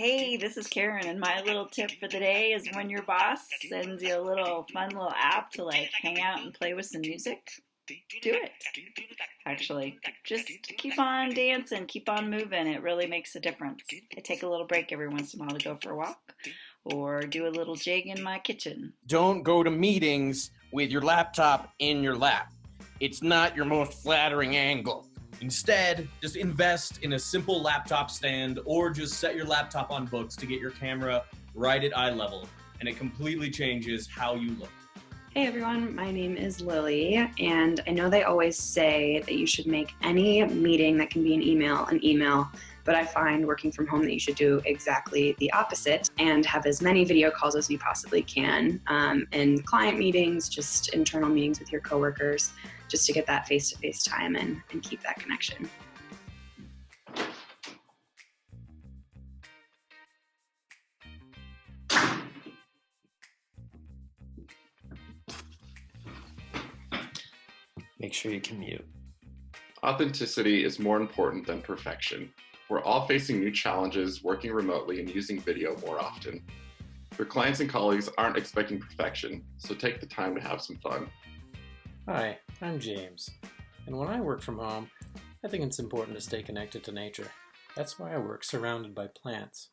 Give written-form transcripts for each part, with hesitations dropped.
Hey, this is Karen, and my little tip for the day is when your boss sends you a little fun little app to like hang out and play with some music, do it. Actually, just keep on dancing, keep on moving. It really makes a difference. I take a little break every once in a while to go for a walk or do a little jig in my kitchen. Don't go to meetings with your laptop in your lap. It's not your most flattering angle. Instead, just invest in a simple laptop stand or just set your laptop on books to get your camera right at eye level, and it completely changes how you look. Hey everyone, my name is Lily, and I know they always say that you should make any meeting that can be an email, but I find working from home that you should do exactly the opposite and have as many video calls as you possibly can, and client meetings, just internal meetings with your coworkers, just to get that face-to-face time and keep that connection. Make sure you commute. Authenticity is more important than perfection. We're all facing new challenges working remotely and using video more often. Your clients and colleagues aren't expecting perfection, so take the time to have some fun. Hi, I'm James, and when I work from home, I think it's important to stay connected to nature. That's why I work surrounded by plants.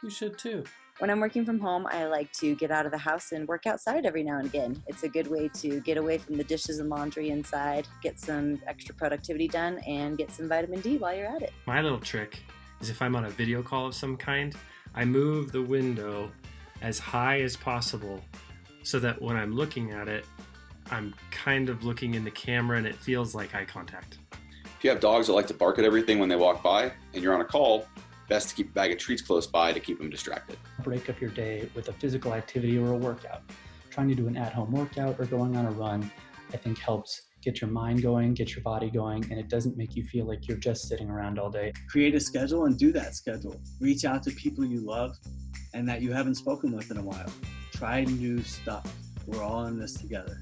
You should too. When I'm working from home, I like to get out of the house and work outside every now and again. It's a good way to get away from the dishes and laundry inside, get some extra productivity done, and get some vitamin D while you're at it. My little trick is if I'm on a video call of some kind, I move the window as high as possible so that when I'm looking at it, I'm kind of looking in the camera and it feels like eye contact. If you have dogs that like to bark at everything when they walk by and you're on a call, best to keep a bag of treats close by to keep them distracted. Break up your day with a physical activity or a workout. Trying to do an at-home workout or going on a run, I think helps get your mind going, get your body going, and it doesn't make you feel like you're just sitting around all day. Create a schedule and do that schedule. Reach out to people you love and that you haven't spoken with in a while. Try new stuff. We're all in this together.